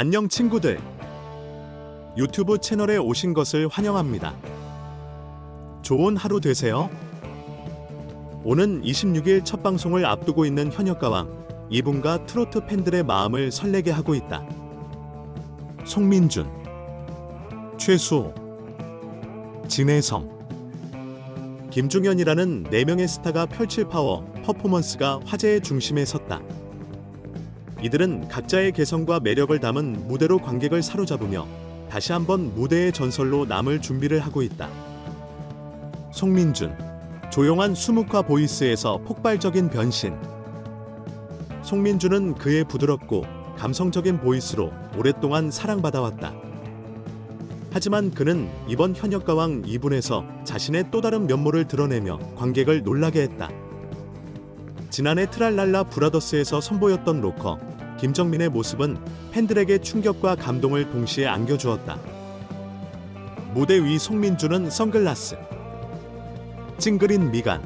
안녕 친구들. 유튜브 채널에 오신 것을 환영합니다. 좋은 하루 되세요. 오는 26일 첫 방송을 앞두고 있는 현역가왕, 이분과 트로트 팬들의 마음을 설레게 하고 있다. 송민준, 최수호, 진혜성, 김중현이라는 4명의 스타가 펼칠 파워, 퍼포먼스가 화제의 중심에 섰다. 이들은 각자의 개성과 매력을 담은 무대로 관객을 사로잡으며 다시 한번 무대의 전설로 남을 준비를 하고 있다. 송민준, 조용한 수묵화 보이스에서 폭발적인 변신. 송민준은 그의 부드럽고 감성적인 보이스로 오랫동안 사랑받아왔다. 하지만 그는 이번 현역가왕 2분에서 자신의 또 다른 면모를 드러내며 관객을 놀라게 했다. 지난해 트랄랄라 브라더스에서 선보였던 로커 김정민의 모습은 팬들에게 충격과 감동을 동시에 안겨주었다. 무대 위 송민준은 선글라스, 찡그린 미간,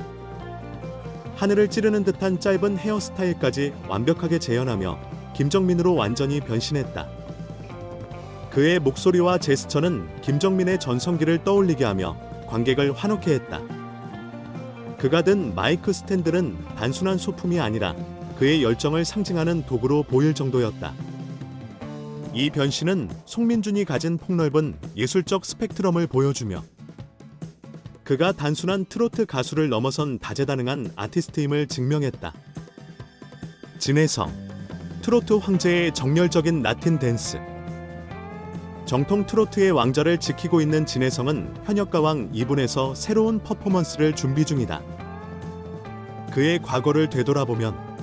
하늘을 찌르는 듯한 짧은 헤어스타일까지 완벽하게 재현하며 김정민으로 완전히 변신했다. 그의 목소리와 제스처는 김정민의 전성기를 떠올리게 하며 관객을 환호케 했다. 그가 든 마이크 스탠드는 단순한 소품이 아니라 그의 열정을 상징하는 도구로 보일 정도였다. 이 변신은 송민준이 가진 폭넓은 예술적 스펙트럼을 보여주며 그가 단순한 트로트 가수를 넘어선 다재다능한 아티스트임을 증명했다. 진혜성, 트로트 황제의 정열적인 라틴 댄스. 정통 트로트의 왕좌를 지키고 있는 진혜성은 현역가왕 2분에서 새로운 퍼포먼스를 준비 중이다. 그의 과거를 되돌아보면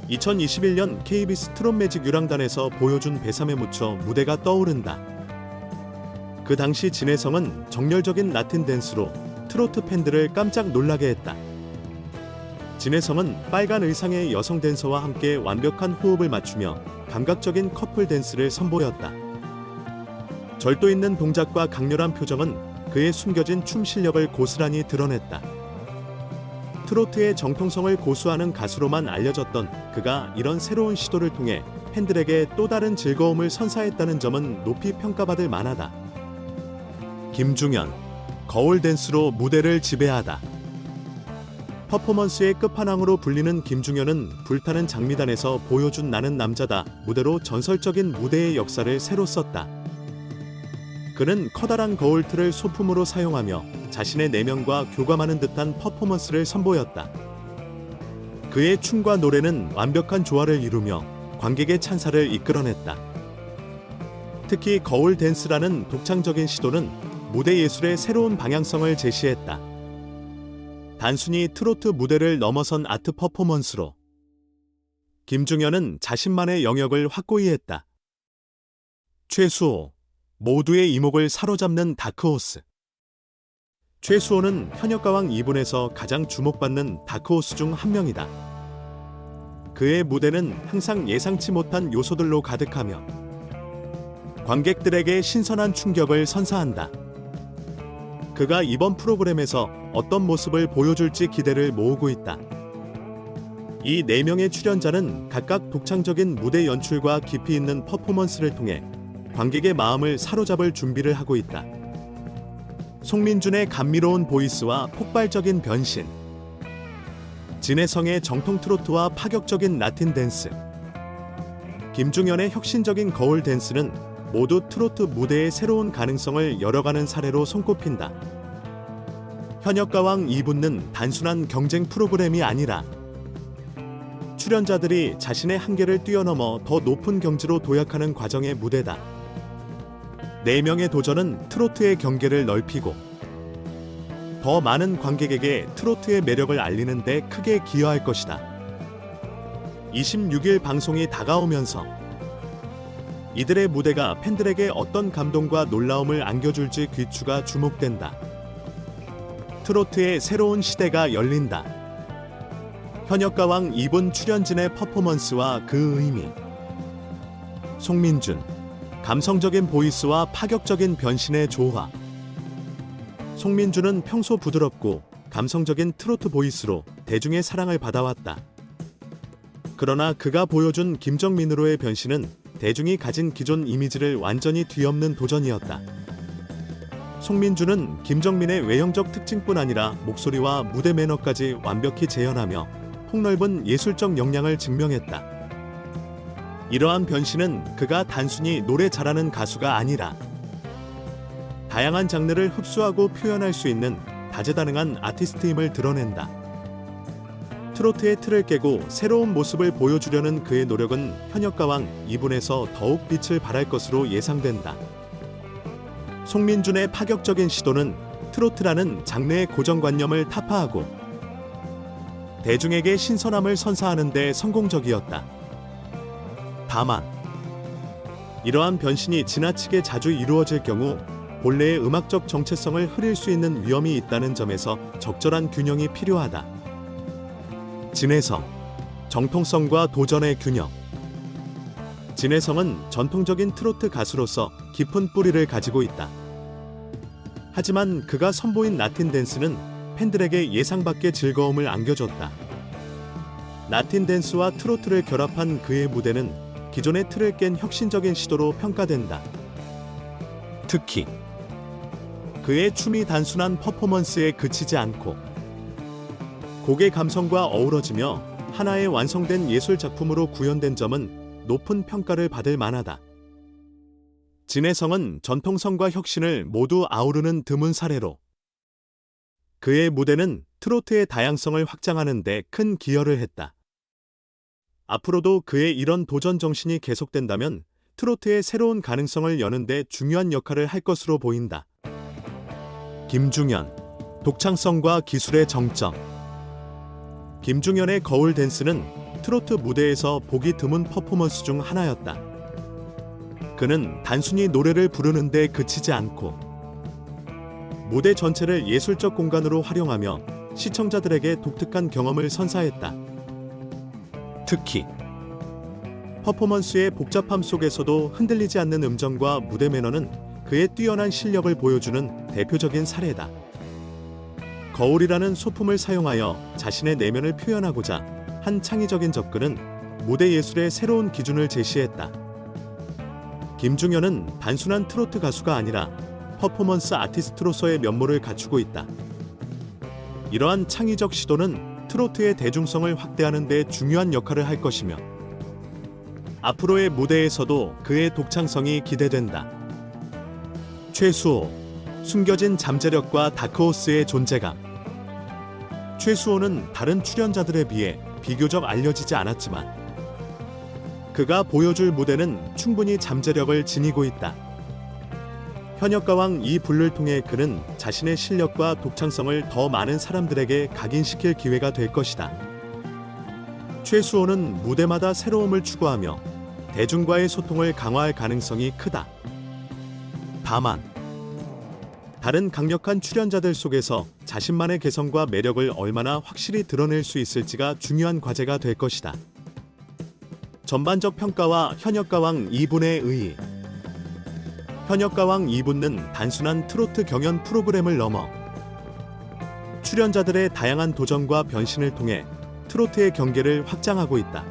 2021년 KBS 트롯매직 유랑단에서 보여준 배삼에 묻혀 무대가 떠오른다. 그 당시 진혜성은 정열적인 라틴 댄스로 트로트 팬들을 깜짝 놀라게 했다. 진혜성은 빨간 의상의 여성 댄서와 함께 완벽한 호흡을 맞추며 감각적인 커플 댄스를 선보였다. 절도 있는 동작과 강렬한 표정은 그의 숨겨진 춤 실력을 고스란히 드러냈다. 트로트의 정통성을 고수하는 가수로만 알려졌던 그가 이런 새로운 시도를 통해 팬들에게 또 다른 즐거움을 선사했다는 점은 높이 평가받을 만하다. 김중현, 거울 댄스로 무대를 지배하다. 퍼포먼스의 끝판왕으로 불리는 김중현은 불타는 장미단에서 보여준 나는 남자다 무대로 전설적인 무대의 역사를 새로 썼다. 그는 커다란 거울틀을 소품으로 사용하며 자신의 내면과 교감하는 듯한 퍼포먼스를 선보였다. 그의 춤과 노래는 완벽한 조화를 이루며 관객의 찬사를 이끌어냈다. 특히 거울 댄스라는 독창적인 시도는 무대 예술의 새로운 방향성을 제시했다. 단순히 트로트 무대를 넘어선 아트 퍼포먼스로 김중현은 자신만의 영역을 확고히 했다. 최수호, 모두의 이목을 사로잡는 다크호스. 최수호는 현역가왕 2분에서 가장 주목받는 다크호스 중 한 명이다. 그의 무대는 항상 예상치 못한 요소들로 가득하며 관객들에게 신선한 충격을 선사한다. 그가 이번 프로그램에서 어떤 모습을 보여줄지 기대를 모으고 있다. 이 4명의 출연자는 각각 독창적인 무대 연출과 깊이 있는 퍼포먼스를 통해 관객의 마음을 사로잡을 준비를 하고 있다. 송민준의 감미로운 보이스와 폭발적인 변신, 진혜성의 정통 트로트와 파격적인 라틴 댄스, 김중현의 혁신적인 거울 댄스는 모두 트로트 무대의 새로운 가능성을 열어가는 사례로 손꼽힌다. 현역가왕 2분은 단순한 경쟁 프로그램이 아니라 출연자들이 자신의 한계를 뛰어넘어 더 높은 경지로 도약하는 과정의 무대다. 4명의 도전은 트로트의 경계를 넓히고 더 많은 관객에게 트로트의 매력을 알리는 데 크게 기여할 것이다. 26일 방송이 다가오면서 이들의 무대가 팬들에게 어떤 감동과 놀라움을 안겨줄지 귀추가 주목된다. 트로트의 새로운 시대가 열린다. 현역가왕 2분 출연진의 퍼포먼스와 그 의미. 송민준, 감성적인 보이스와 파격적인 변신의 조화. 송민준은 평소 부드럽고 감성적인 트로트 보이스로 대중의 사랑을 받아왔다. 그러나 그가 보여준 김정민으로의 변신은 대중이 가진 기존 이미지를 완전히 뒤엎는 도전이었다. 송민주는 김정민의 외형적 특징뿐 아니라 목소리와 무대 매너까지 완벽히 재현하며 폭넓은 예술적 역량을 증명했다. 이러한 변신은 그가 단순히 노래 잘하는 가수가 아니라 다양한 장르를 흡수하고 표현할 수 있는 다재다능한 아티스트임을 드러낸다. 트로트의 틀을 깨고 새로운 모습을 보여주려는 그의 노력은 현역가왕 2분에서 더욱 빛을 발할 것으로 예상된다. 송민준의 파격적인 시도는 트로트라는 장르의 고정관념을 타파하고 대중에게 신선함을 선사하는 데 성공적이었다. 다만 이러한 변신이 지나치게 자주 이루어질 경우 본래의 음악적 정체성을 흐릴 수 있는 위험이 있다는 점에서 적절한 균형이 필요하다. 진혜성, 정통성과 도전의 균형. 진혜성은 전통적인 트로트 가수로서 깊은 뿌리를 가지고 있다. 하지만 그가 선보인 라틴 댄스는 팬들에게 예상 밖의 즐거움을 안겨줬다. 라틴 댄스와 트로트를 결합한 그의 무대는 기존의 틀을 깬 혁신적인 시도로 평가된다. 특히 그의 춤이 단순한 퍼포먼스에 그치지 않고 곡의 감성과 어우러지며 하나의 완성된 예술 작품으로 구현된 점은 높은 평가를 받을 만하다. 진혜성은 전통성과 혁신을 모두 아우르는 드문 사례로 그의 무대는 트로트의 다양성을 확장하는 데 큰 기여를 했다. 앞으로도 그의 이런 도전 정신이 계속된다면 트로트의 새로운 가능성을 여는 데 중요한 역할을 할 것으로 보인다. 김중현, 독창성과 기술의 정점. 김중현의 거울 댄스는 트로트 무대에서 보기 드문 퍼포먼스 중 하나였다. 그는 단순히 노래를 부르는 데 그치지 않고 무대 전체를 예술적 공간으로 활용하며 시청자들에게 독특한 경험을 선사했다. 특히 퍼포먼스의 복잡함 속에서도 흔들리지 않는 음정과 무대 매너는 그의 뛰어난 실력을 보여주는 대표적인 사례다. 거울이라는 소품을 사용하여 자신의 내면을 표현하고자 한 창의적인 접근은 무대 예술의 새로운 기준을 제시했다. 김중현은 단순한 트로트 가수가 아니라 퍼포먼스 아티스트로서의 면모를 갖추고 있다. 이러한 창의적 시도는 트로트의 대중성을 확대하는 데 중요한 역할을 할 것이며 앞으로의 무대에서도 그의 독창성이 기대된다. 최수호, 숨겨진 잠재력과 다크호스의 존재감. 최수호는 다른 출연자들에 비해 비교적 알려지지 않았지만 그가 보여줄 무대는 충분히 잠재력을 지니고 있다. 현역가왕 2부를 통해 그는 자신의 실력과 독창성을 더 많은 사람들에게 각인시킬 기회가 될 것이다. 최수호는 무대마다 새로움을 추구하며 대중과의 소통을 강화할 가능성이 크다. 다만 다른 강력한 출연자들 속에서 자신만의 개성과 매력을 얼마나 확실히 드러낼 수 있을지가 중요한 과제가 될 것이다. 전반적 평가와 현역가왕 2분의 의의. 현역가왕 2분은 단순한 트로트 경연 프로그램을 넘어 출연자들의 다양한 도전과 변신을 통해 트로트의 경계를 확장하고 있다.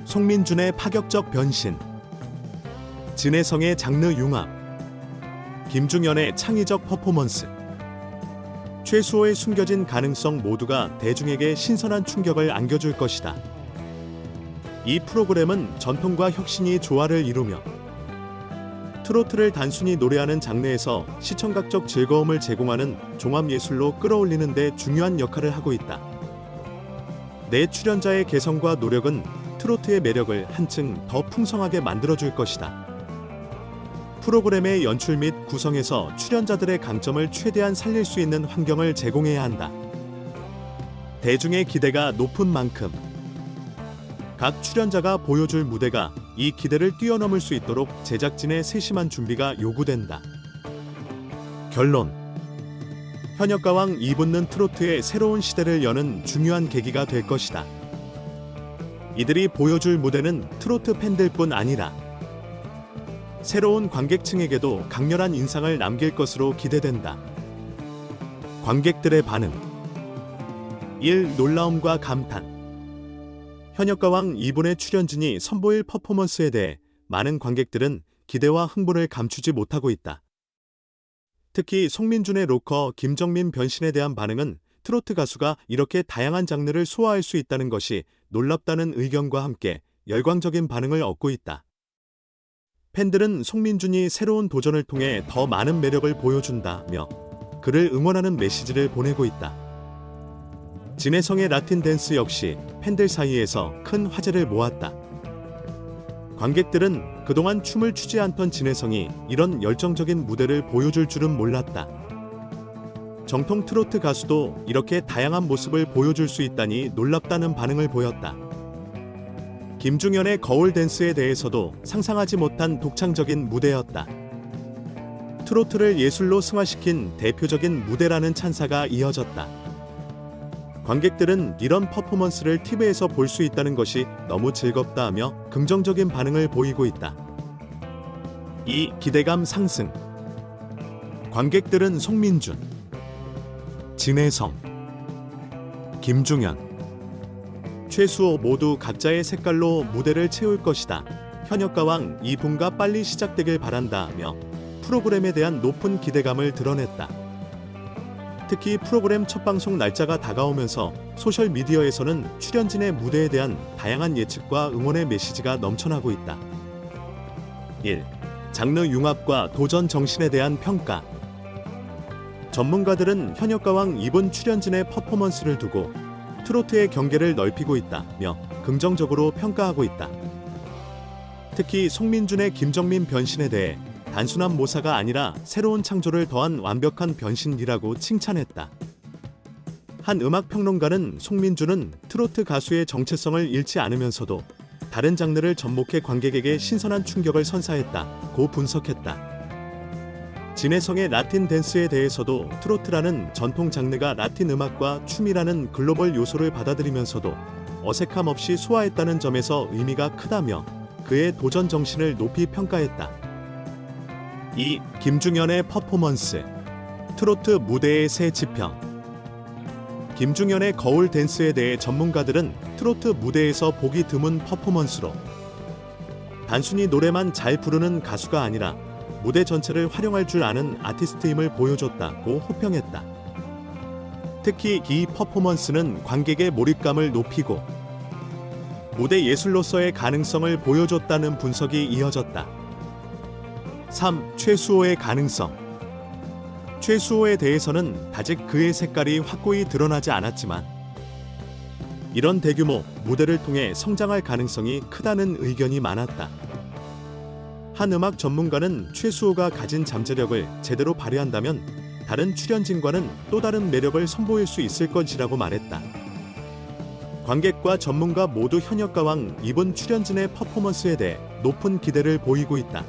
송민준의 파격적 변신, 진혜성의 장르 융합, 김중현의 창의적 퍼포먼스, 최수호의 숨겨진 가능성 모두가 대중에게 신선한 충격을 안겨줄 것이다. 이 프로그램은 전통과 혁신이 조화를 이루며 트로트를 단순히 노래하는 장르에서 시청각적 즐거움을 제공하는 종합예술로 끌어올리는 데 중요한 역할을 하고 있다. 내 출연자의 개성과 노력은 트로트의 매력을 한층 더 풍성하게 만들어줄 것이다. 프로그램의 연출 및 구성에서 출연자들의 강점을 최대한 살릴 수 있는 환경을 제공해야 한다. 대중의 기대가 높은 만큼 각 출연자가 보여줄 무대가 이 기대를 뛰어넘을 수 있도록 제작진의 세심한 준비가 요구된다. 결론. 현역가왕 2분는 트로트의 새로운 시대를 여는 중요한 계기가 될 것이다. 이들이 보여줄 무대는 트로트 팬들뿐 아니라 새로운 관객층에게도 강렬한 인상을 남길 것으로 기대된다. 관객들의 반응. 1. 놀라움과 감탄. 현역가왕 2분의 출연진이 선보일 퍼포먼스에 대해 많은 관객들은 기대와 흥분을 감추지 못하고 있다. 특히 송민준의 로커 김정민 변신에 대한 반응은 트로트 가수가 이렇게 다양한 장르를 소화할 수 있다는 것이 놀랍다는 의견과 함께 열광적인 반응을 얻고 있다. 팬들은 송민준이 새로운 도전을 통해 더 많은 매력을 보여준다며 그를 응원하는 메시지를 보내고 있다. 진혜성의 라틴 댄스 역시 팬들 사이에서 큰 화제를 모았다. 관객들은 그동안 춤을 추지 않던 진혜성이 이런 열정적인 무대를 보여줄 줄은 몰랐다. 정통 트로트 가수도 이렇게 다양한 모습을 보여줄 수 있다니 놀랍다는 반응을 보였다. 김중현의 거울 댄스에 대해서도 상상하지 못한 독창적인 무대였다. 트로트를 예술로 승화시킨 대표적인 무대라는 찬사가 이어졌다. 관객들은 이런 퍼포먼스를 TV에서 볼 수 있다는 것이 너무 즐겁다 하며 긍정적인 반응을 보이고 있다. 이 기대감 상승. 관객들은 송민준, 진혜성, 김중현, 최수호 모두 각자의 색깔로 무대를 채울 것이다. 현역가왕 2분가 빨리 시작되길 바란다며 프로그램에 대한 높은 기대감을 드러냈다. 특히 프로그램 첫 방송 날짜가 다가오면서 소셜미디어에서는 출연진의 무대에 대한 다양한 예측과 응원의 메시지가 넘쳐나고 있다. 1. 장르 융합과 도전 정신에 대한 평가. 전문가들은 현역가왕 2분 출연진의 퍼포먼스를 두고 트로트의 경계를 넓히고 있다며 긍정적으로 평가하고 있다. 특히 송민준의 김정민 변신에 대해 단순한 모사가 아니라 새로운 창조를 더한 완벽한 변신이라고 칭찬했다. 한 음악평론가는 송민준은 트로트 가수의 정체성을 잃지 않으면서도 다른 장르를 접목해 관객에게 신선한 충격을 선사했다고 분석했다. 진혜성의 라틴 댄스에 대해서도 트로트라는 전통 장르가 라틴 음악과 춤이라는 글로벌 요소를 받아들이면서도 어색함 없이 소화했다는 점에서 의미가 크다며 그의 도전 정신을 높이 평가했다. 2. 김중현의 퍼포먼스. 트로트 무대의 새 지평. 김중현의 거울 댄스에 대해 전문가들은 트로트 무대에서 보기 드문 퍼포먼스로 단순히 노래만 잘 부르는 가수가 아니라 무대 전체를 활용할 줄 아는 아티스트임을 보여줬다고 호평했다. 특히 이 퍼포먼스는 관객의 몰입감을 높이고 무대 예술로서의 가능성을 보여줬다는 분석이 이어졌다. 3. 최수호의 가능성. 최수호에 대해서는 아직 그의 색깔이 확고히 드러나지 않았지만 이런 대규모 무대를 통해 성장할 가능성이 크다는 의견이 많았다. 한 음악 전문가는 최수호가 가진 잠재력을 제대로 발휘한다면 다른 출연진과는 또 다른 매력을 선보일 수 있을 것이라고 말했다. 관객과 전문가 모두 현역가왕 2분 출연진의 퍼포먼스에 대해 높은 기대를 보이고 있다.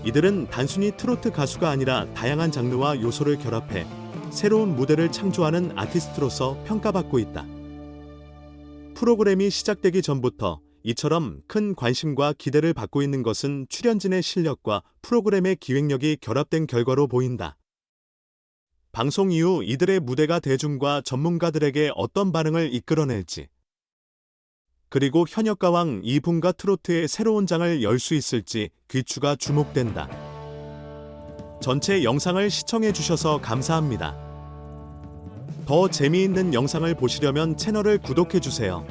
이들은 단순히 트로트 가수가 아니라 다양한 장르와 요소를 결합해 새로운 무대를 창조하는 아티스트로서 평가받고 있다. 프로그램이 시작되기 전부터 이처럼 큰 관심과 기대를 받고 있는 것은 출연진의 실력과 프로그램의 기획력이 결합된 결과로 보인다. 방송 이후 이들의 무대가 대중과 전문가들에게 어떤 반응을 이끌어낼지, 그리고 현역가왕 2분가 트로트의 새로운 장을 열 수 있을지 귀추가 주목된다. 전체 영상을 시청해 주셔서 감사합니다. 더 재미있는 영상을 보시려면 채널을 구독해 주세요.